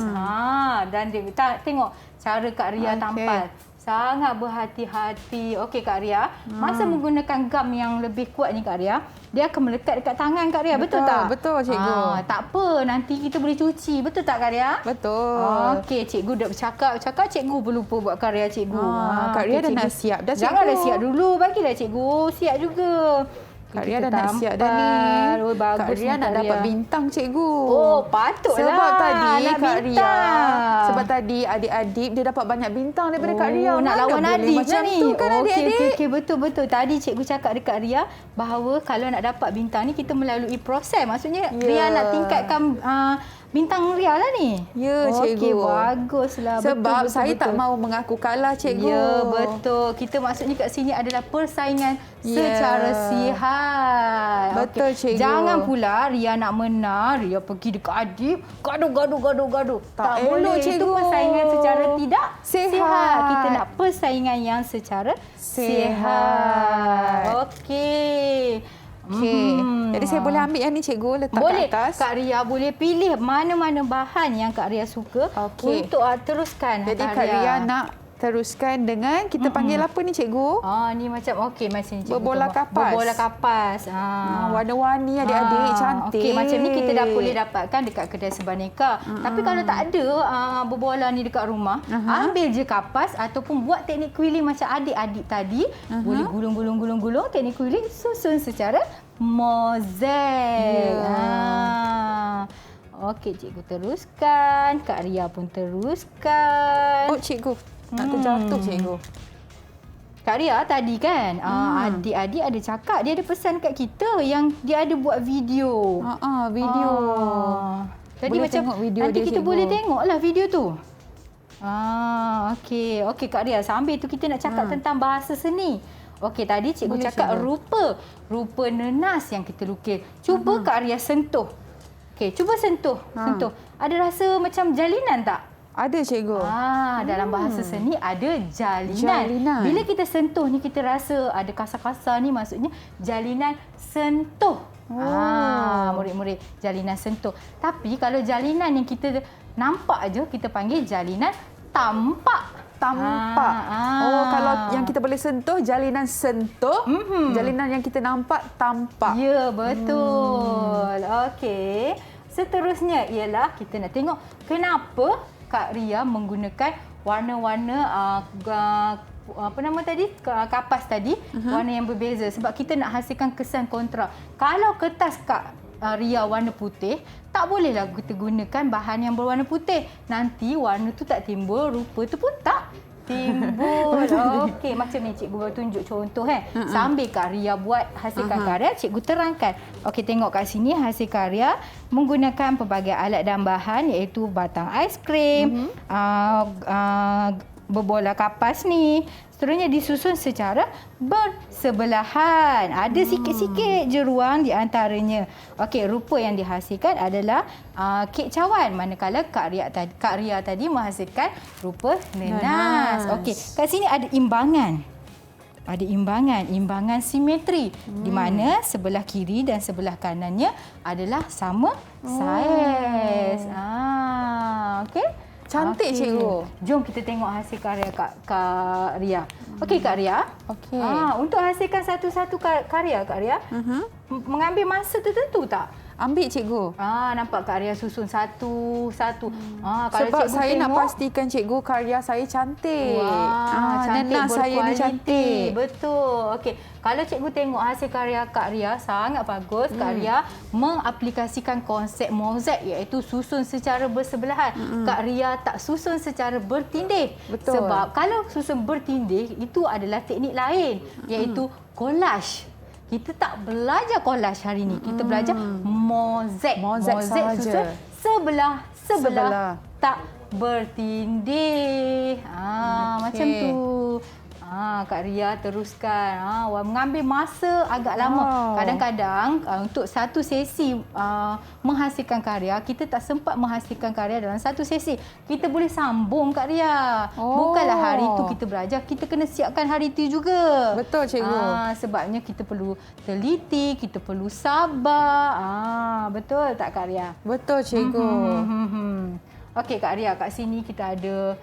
Speaker 3: Dan dia tengok cara Kak Ria tampal. Sangat berhati-hati. Okey Kak Ria, masa menggunakan gam yang lebih kuat ni Kak Ria, dia akan melekat dekat tangan Kak Ria. Betul tak?
Speaker 2: Betul cikgu.
Speaker 3: Tak apa, nanti kita boleh cuci. Betul tak Kak Ria?
Speaker 2: Betul.
Speaker 3: Okey, cikgu dah bercakap, cikgu berlupa buat karya cikgu.
Speaker 2: Kak Ria dah nak siap dah cikgu.
Speaker 3: Janganlah siap dulu, bagilah cikgu siap juga.
Speaker 2: Kak Ria dah nak siap dah ni. Kak Ria nak dapat bintang cikgu.
Speaker 3: Oh, patutlah.
Speaker 2: Sebab tadi
Speaker 3: nak
Speaker 2: Kak
Speaker 3: bintang.
Speaker 2: Ria, sebab tadi adik-adik dia dapat banyak bintang daripada Kak Ria.
Speaker 3: Nak lawan adik
Speaker 2: macam
Speaker 3: ni.
Speaker 2: tu kan adik-adik.
Speaker 3: Okey, betul-betul. Tadi cikgu cakap dekat Ria bahawa kalau nak dapat bintang ni kita melalui proses. Maksudnya Ria nak tingkatkan bintang Ria lah ni.
Speaker 2: Ya, cikgu.
Speaker 3: Okey, baguslah.
Speaker 2: Sebab
Speaker 3: betul,
Speaker 2: saya
Speaker 3: betul.
Speaker 2: tak mahu mengaku kalah cikgu.
Speaker 3: Ya, betul. Kita maksudnya kat sini adalah persaingan secara sihat.
Speaker 2: Betul, cikgu.
Speaker 3: Jangan pula Ria nak menang, Ria pergi dekat adik, gaduh. Tak boleh.
Speaker 2: cikgu.
Speaker 3: Itu persaingan secara tidak
Speaker 2: Sihat.
Speaker 3: Kita nak persaingan yang secara sihat. Okey.
Speaker 2: Okey. Jadi saya boleh ambil yang ni cikgu, letak
Speaker 3: Boleh.
Speaker 2: kat atas.
Speaker 3: Kak Ria boleh pilih mana-mana bahan yang Kak Ria suka untuk teruskan.
Speaker 2: Jadi Kak Ria nak teruskan dengan kita panggil apa ni cikgu?
Speaker 3: Ni macam macam ni cikgu.
Speaker 2: Berbola
Speaker 3: tengok.
Speaker 2: kapas.
Speaker 3: Berbola kapas.
Speaker 2: Warna-warni adik-adik, cantik.
Speaker 3: Okey, macam ni kita dah boleh dapatkan dekat kedai sebaneka. Tapi kalau tak ada berbola ni dekat rumah, ambil je kapas ataupun buat teknik quilling macam adik-adik tadi. Boleh gulung-gulung teknik quilling, susun secara mozaik. Okey, cikgu teruskan. Kak Ria pun teruskan.
Speaker 2: Oh cikgu, nak terjatuh cikgu.
Speaker 3: Kak Ria tadi kan, adik-adik ada cakap, dia ada pesan kat kita yang dia ada buat video.
Speaker 2: Video.
Speaker 3: Jadi
Speaker 2: Boleh
Speaker 3: macam
Speaker 2: tengok video
Speaker 3: nanti
Speaker 2: dia,
Speaker 3: kita
Speaker 2: cikgu.
Speaker 3: boleh tengoklah video tu. Okey Kak Ria, sambil tu kita nak cakap tentang bahasa seni. Okey, tadi cikgu
Speaker 2: Boleh,
Speaker 3: cakap
Speaker 2: cikgu.
Speaker 3: rupa nenas yang kita lukis. Cuba Kak Ria sentuh. Okey, cuba sentuh. Ada rasa macam jalinan tak?
Speaker 2: Ada cikgu.
Speaker 3: Dalam bahasa seni ada jalinan. Bila kita sentuh ni kita rasa ada kasar-kasar ni, maksudnya jalinan sentuh. Murid-murid, jalinan sentuh. Tapi kalau jalinan yang kita nampak aja kita panggil jalinan tampak.
Speaker 2: tampak. Oh, kalau yang kita boleh sentuh, jalinan sentuh. Jalinan yang kita nampak, tampak.
Speaker 3: Ya, betul. Okey. Seterusnya ialah kita nak tengok kenapa Kak Ria menggunakan warna-warna apa nama tadi? Kapas tadi, warna yang berbeza sebab kita nak hasilkan kesan kontra. Kalau kertas Kak Ria warna putih, tak bolehlah kita gunakan bahan yang berwarna putih. Nanti warna tu tak timbul, rupa tu pun tak timbul. Okey, macam ni cikgu tunjuk contoh Sambil Kak Ria buat hasilkan karya, cikgu terangkan. Okey, tengok kat sini hasil karya menggunakan pelbagai alat dan bahan iaitu batang aiskrim, berbola kapas ni. Seterusnya disusun secara bersebelahan. Ada sikit-sikit je ruang di antaranya. Okey, rupa yang dihasilkan adalah kek cawan. Manakala Kak Ria tadi menghasilkan rupa nenas. Okey, kat sini ada imbangan. Ada imbangan simetri di mana sebelah kiri dan sebelah kanannya adalah sama saiz. Okey.
Speaker 2: Cantik, cikgu.
Speaker 3: Jom kita tengok hasil karya Kak Ria. Okey, Kak Ria.
Speaker 2: Okey.
Speaker 3: Untuk hasilkan satu-satu karya, Kak Ria, mengambil masa tertentu tak?
Speaker 2: Ambil, cikgu.
Speaker 3: Nampak Kak Ria susun satu-satu. Kalau
Speaker 2: Sebab
Speaker 3: cikgu
Speaker 2: saya
Speaker 3: tengok,
Speaker 2: nak pastikan, cikgu, karya saya cantik.
Speaker 3: Cantik,
Speaker 2: nenas saya ni cantik.
Speaker 3: Betul. Okey. Kalau cikgu tengok hasil karya Kak Ria, sangat bagus. Kak Ria mengaplikasikan konsep mozaik iaitu susun secara bersebelahan. Kak Ria tak susun secara bertindih.
Speaker 2: Betul.
Speaker 3: Sebab kalau susun bertindih, itu adalah teknik lain iaitu collage. Kita tak belajar collage hari ini. Kita belajar mozaik.
Speaker 2: Mozaik sahaja.
Speaker 3: Susun sebelah tak bertindih. Macam tu. Kak Ria teruskan. Mengambil masa agak lama. Kadang-kadang untuk satu sesi menghasilkan karya, kita tak sempat menghasilkan karya dalam satu sesi. Kita boleh sambung, Kak Ria. Bukanlah hari itu kita belajar, kita kena siapkan hari itu juga.
Speaker 2: Betul, cikgu.
Speaker 3: Sebabnya kita perlu teliti, kita perlu sabar. Betul tak, Kak Ria?
Speaker 2: Betul, cikgu.
Speaker 3: Okey, Kak Ria, kat sini kita ada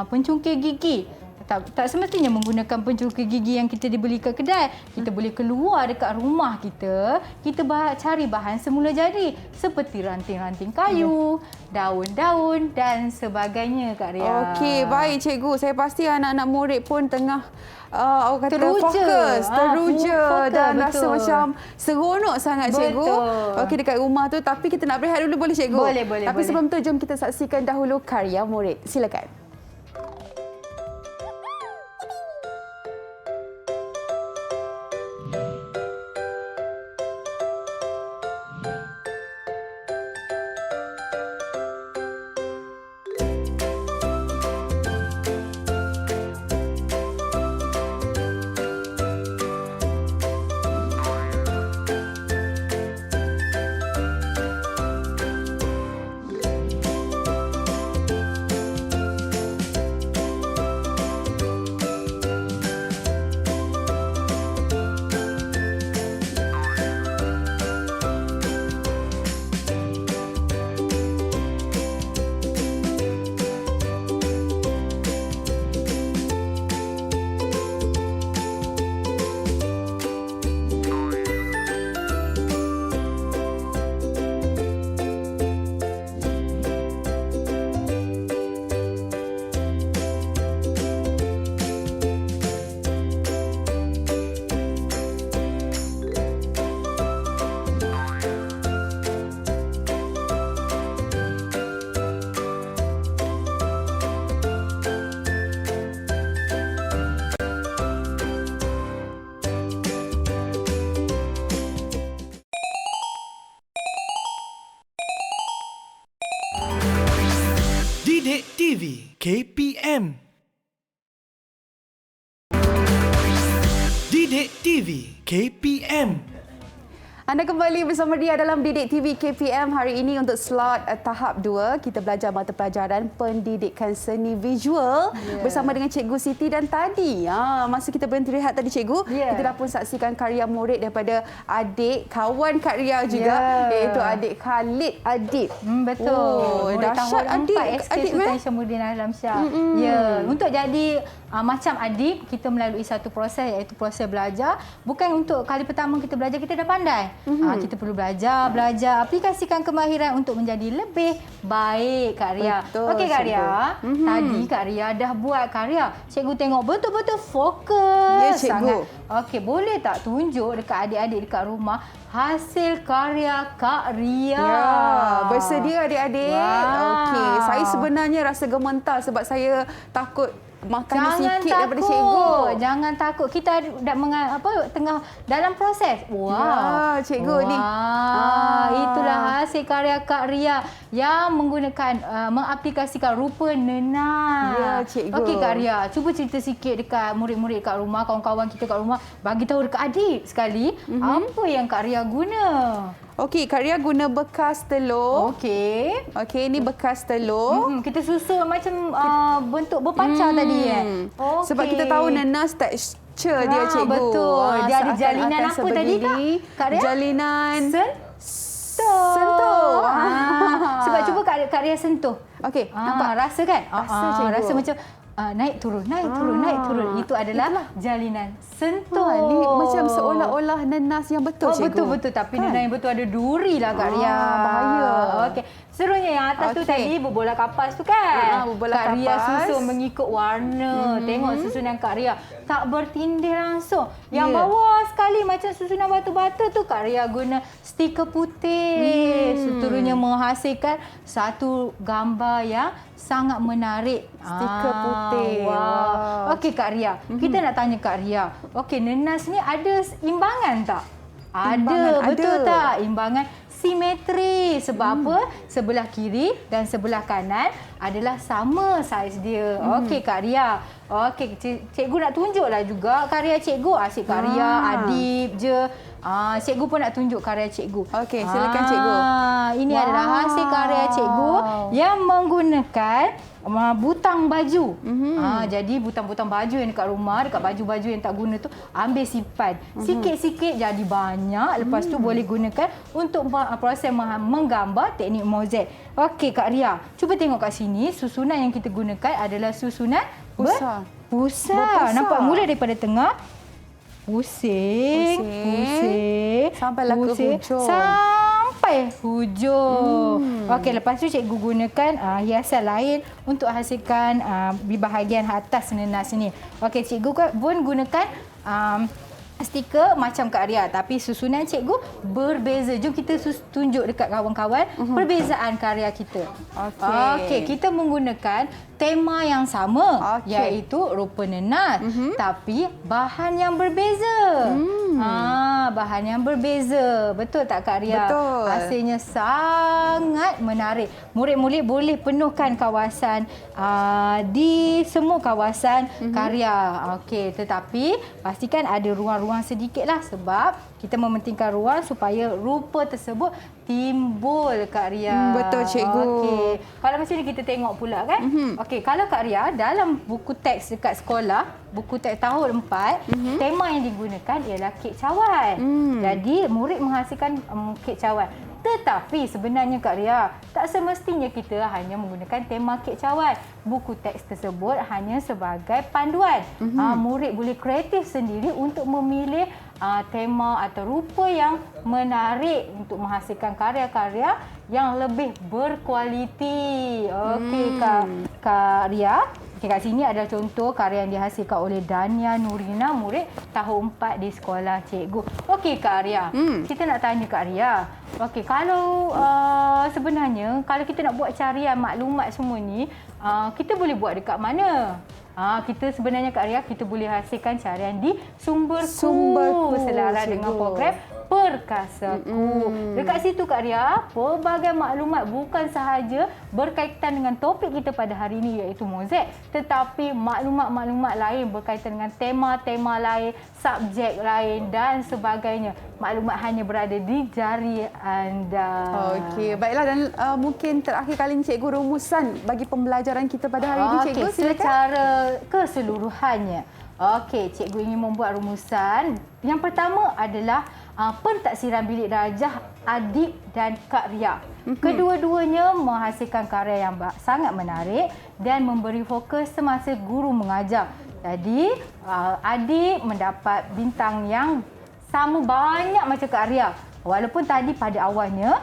Speaker 3: pencungkil gigi. Tak semestinya menggunakan pencungkil gigi yang kita dibeli ke kedai. Kita boleh keluar dekat rumah kita, kita cari bahan semula jadi seperti ranting-ranting kayu, daun-daun dan sebagainya, Kak Ria.
Speaker 2: Okey, baik, cikgu. Saya pasti anak-anak murid pun tengah
Speaker 3: teruja.
Speaker 2: Teruja dan rasa
Speaker 3: betul.
Speaker 2: macam seronok sangat, cikgu. Okey, dekat rumah tu. Tapi kita nak berehat dulu, boleh, cikgu?
Speaker 3: Boleh.
Speaker 2: Tapi sebelum tu, jom kita saksikan dahulu karya murid. Silakan.
Speaker 1: Didik TV KPM. Didik TV KPM.
Speaker 2: Anda kembali bersama Ria dalam Didik TV KPM. Hari ini untuk slot tahap 2, kita belajar mata pelajaran pendidikan seni visual bersama dengan Cikgu Siti. Dan tadi, masa kita berhenti rehat tadi Cikgu, kita dah pun saksikan karya murid daripada adik kawan Kak Ria juga, iaitu adik Khalid Adib.
Speaker 3: Betul. Murid
Speaker 2: Dahsyat
Speaker 3: tahun
Speaker 2: adik.
Speaker 3: 4 SK Sultan Syamudin Alamsyah. Ya, untuk jadi macam adik, kita melalui satu proses, iaitu proses belajar. Bukan untuk kali pertama kita belajar kita dah pandai. Kita perlu belajar, aplikasikan kemahiran untuk menjadi lebih baik, Kak Ria. Okey, Kak Ria. Tadi Kak Ria dah buat karya. Cikgu tengok betul-betul fokus sangat. Okey, boleh tak tunjuk dekat adik-adik dekat rumah hasil karya Kak Ria?
Speaker 2: Ya, bersedia adik-adik? Okey, saya sebenarnya rasa gementar sebab saya takut makan sikit daripada cikgu.
Speaker 3: Jangan takut. Kita dah tengah dalam proses.
Speaker 2: Wah, cikgu ni.
Speaker 3: Itulah hasil karya Kak Ria yang menggunakan mengaplikasikan rupa nenas.
Speaker 2: Ya, cikgu.
Speaker 3: Okey, Kak Ria, cuba cerita sikit dekat murid-murid kat rumah, kawan-kawan kita kat rumah, bagi tahu dekat adik sekali apa yang Kak Ria guna.
Speaker 2: Okey, Kak Ria guna bekas telur.
Speaker 3: Okey.
Speaker 2: Okey, ini bekas telur.
Speaker 3: Kita susun macam bentuk berpacar tadi Okay.
Speaker 2: Sebab kita tahu nenas tekstur dia cikgu.
Speaker 3: Betul. Dia ada jalinan apa tadi Kak Ria?
Speaker 2: Jalinan
Speaker 3: sentuh. Sebab cuba Kak Ria sentuh.
Speaker 2: Okey, nampak?
Speaker 3: Rasa kan?
Speaker 2: Cikgu.
Speaker 3: Rasa macam naik turun. Itu adalah jalinan sentuh.
Speaker 2: Ni macam seolah-olah nenas yang betul, cikgu.
Speaker 3: Betul. Tapi nenas yang betul ada duri lah, Kak Ria.
Speaker 2: Bahaya.
Speaker 3: Okey. Serunya yang atas tu tadi berbola kapas tu kan?
Speaker 2: Berbola
Speaker 3: Kak Ria
Speaker 2: kapas.
Speaker 3: susun mengikut warna. Tengok susunan Kak Ria. Tak bertindih langsung. Yang bawah sekali macam susunan batu-batu tu Kak Ria guna stiker putih. Seterusnya menghasilkan satu gambar yang sangat menarik.
Speaker 2: Stiker putih.
Speaker 3: Wow. Okey, Kak Ria. Kita nak tanya Kak Ria. Okey, nenas ni ada imbangan tak? Ada, betul tak? Imbangan simetri. Sebab apa? Sebelah kiri dan sebelah kanan adalah sama saiz dia. Okey, Kak Ria. Okey, cikgu nak tunjuklah juga karya cikgu. Asyik Kak Ria, Adib je. Cikgu pun nak tunjuk karya cikgu.
Speaker 2: Okey, silakan cikgu.
Speaker 3: Ini adalah hasil karya cikgu yang menggunakan butang baju. Jadi butang-butang baju yang dekat rumah, dekat baju-baju yang tak guna tu, ambil simpan. Sikit-sikit jadi banyak. Lepas tu boleh gunakan untuk proses menggambar teknik mozaik. Okey, Kak Ria. Cuba tengok kat sini. Susunan yang kita gunakan adalah susunan pusar. Nampak mula daripada tengah. Pusing.
Speaker 2: Sampailah ke hujung.
Speaker 3: Sampai hujung. Okey, lepas tu cikgu gunakan hiasan lain untuk hasilkan di bahagian atas nenas ni. Okey, cikgu pun gunakan stiker macam Kak Ria, tapi susunan cikgu berbeza. Jom kita tunjuk dekat kawan-kawan perbezaan karya kita. Okey, kita menggunakan tema yang sama, iaitu rupa nenas, tapi bahan yang berbeza. Bahan yang berbeza. Betul tak, Kak Ria?
Speaker 2: Betul.
Speaker 3: Hasilnya sangat menarik. Murid-murid boleh penuhkan kawasan di semua kawasan karya. Okey, tetapi pastikan ada ruang-ruang sedikitlah sebab kita mementingkan ruang supaya rupa tersebut timbul, Kak Ria.
Speaker 2: Betul, cikgu.
Speaker 3: Okey. Kalau macam ni kita tengok pula kan. Okey, kalau Kak Ria dalam buku teks dekat sekolah, buku teks tahun 4, tema yang digunakan ialah kek cawan. Jadi murid menghasilkan kek cawan. Tetapi sebenarnya Kak Ria, tak semestinya kita hanya menggunakan tema kek cawan. Buku teks tersebut hanya sebagai panduan. Murid boleh kreatif sendiri untuk memilih tema atau rupa yang menarik untuk menghasilkan karya-karya yang lebih berkualiti. Okey, Kak Ria. Okay, kat sini ada contoh karya yang dihasilkan oleh Dania Nurina, murid tahun 4 di sekolah cikgu. Okey, Kak Ria. Kita nak tanya Kak Ria. Okey, kalau sebenarnya kalau kita nak buat carian maklumat semua ni, kita boleh buat dekat mana? Kita sebenarnya Kak Ria, kita boleh hasilkan carian di Sumberku. Selaras dengan program Perkasaku. Dekat situ Kak Ria, pelbagai maklumat bukan sahaja berkaitan dengan topik kita pada hari ini iaitu Mozek, tetapi maklumat-maklumat lain berkaitan dengan tema-tema lain, subjek lain dan sebagainya. Maklumat hanya berada di jari anda.
Speaker 2: Okey, baiklah dan mungkin terakhir kali cikgu rumusan bagi pembelajaran kita pada hari ini cikgu silakan.
Speaker 3: Secara keseluruhannya. Okey, cikgu ingin membuat rumusan. Yang pertama adalah pentaksiran bilik darjah Adib dan Kak Ria. Kedua-duanya menghasilkan karya yang sangat menarik dan memberi fokus semasa guru mengajar. Jadi, Adib mendapat bintang yang sama banyak macam Kak Ria. Walaupun tadi pada awalnya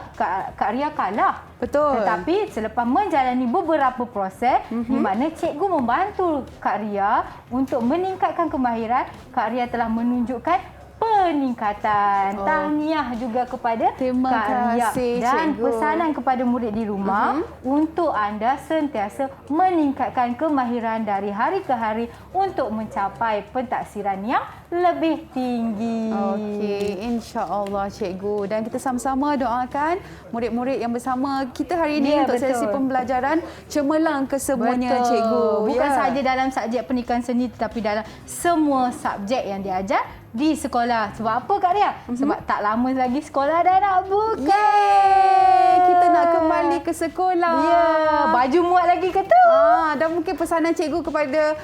Speaker 3: Kak Ria kalah.
Speaker 2: Betul.
Speaker 3: Tetapi selepas menjalani beberapa proses di mana cikgu membantu Kak Ria untuk meningkatkan kemahiran, Kak Ria telah menunjukkan peningkatan. Tahniah juga kepada
Speaker 2: Terima
Speaker 3: Kak Ria
Speaker 2: kasih,
Speaker 3: dan
Speaker 2: cikgu.
Speaker 3: pesanan kepada murid di rumah untuk anda sentiasa meningkatkan kemahiran dari hari ke hari untuk mencapai pentaksiran yang lebih tinggi.
Speaker 2: Okey, insya-Allah cikgu, dan kita sama-sama doakan murid-murid yang bersama kita hari ini
Speaker 3: Ya,
Speaker 2: untuk
Speaker 3: betul.
Speaker 2: sesi pembelajaran cemerlang kesemuanya
Speaker 3: Betul.
Speaker 2: cikgu.
Speaker 3: Bukan
Speaker 2: Ya.
Speaker 3: sahaja dalam subjek pendidikan seni tetapi dalam semua subjek yang diajar di sekolah. Sebab apa Kak Ria? Sebab tak lama lagi sekolah dah nak buka.
Speaker 2: Yeay, kita nak kembali ke sekolah.
Speaker 3: Ya, baju muat lagi ke tu?
Speaker 2: Dan mungkin pesanan cikgu kepada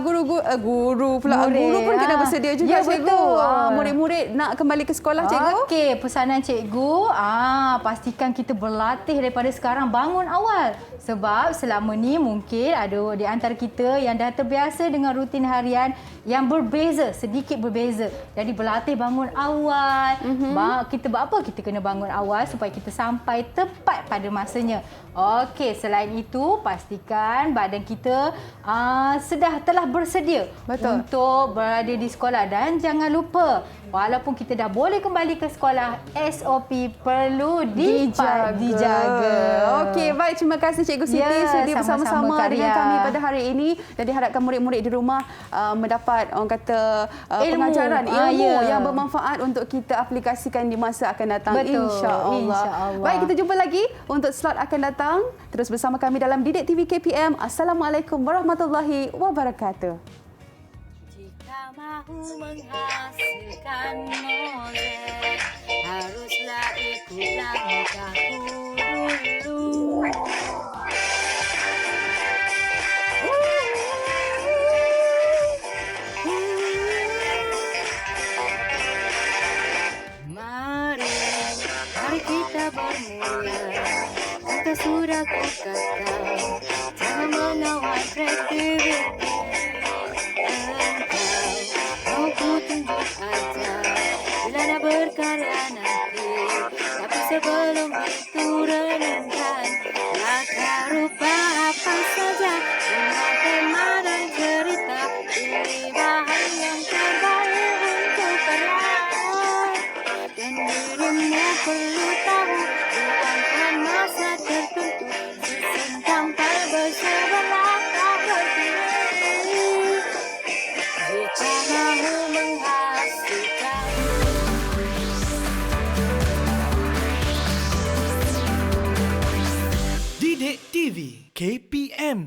Speaker 2: guru pula.
Speaker 3: Murid.
Speaker 2: Guru pun kena bersedia juga
Speaker 3: Ya,
Speaker 2: cikgu.
Speaker 3: betul.
Speaker 2: Murid-murid nak kembali ke sekolah cikgu.
Speaker 3: Okey, pesanan cikgu, pastikan kita berlatih daripada sekarang, bangun awal. Sebab selama ni mungkin ada di antara kita yang dah terbiasa dengan rutin harian yang berbeza, sedikit berbeza. Jadi berlatih bangun awal. Kita buat apa? Kita kena bangun awal supaya kita sampai tepat pada masanya. Okey, selain itu pastikan badan kita telah bersedia.
Speaker 2: Betul.
Speaker 3: Untuk berada di sekolah dan jangan lupa walaupun kita dah boleh kembali ke sekolah, SOP perlu dijaga.
Speaker 2: Okey, baik, terima kasih Cikgu Siti
Speaker 3: Ya,
Speaker 2: sudi bersama-sama
Speaker 3: sama-sama, Kak
Speaker 2: dengan
Speaker 3: Ria.
Speaker 2: kami pada hari ini dan diharapkan murid-murid di rumah mendapat orang kata
Speaker 3: Ilmu.
Speaker 2: pengajaran ilmu
Speaker 3: Ya.
Speaker 2: yang bermanfaat untuk kita aplikasikan di masa akan datang.
Speaker 3: Betul,
Speaker 2: Insya-Allah.
Speaker 3: insya-Allah.
Speaker 2: Baik, kita jumpa lagi untuk slot akan datang. Terus bersama kami dalam Didik TV KPM. Assalamualaikum warahmatullahi wabarakatuh.
Speaker 5: Jika mahu menghasilkan molek, haruslah ikut langkahku dulu. Mari kita bermula. Kata sudah ku kata, jangan mengawal kreativiti. Mau ku tunjuk aja bila nak berkarya nanti. Tapi sebelum itu renungkan latar rupa apa saja dengan tema dan cerita. Pilih bahan yang terbaik untuk karya. Dan dirimu perlu tahu luangkan masa tertentu. Susun tampal bersebelah tak berdiri. Jika mahu menghasilkan
Speaker 1: Didik TV KPM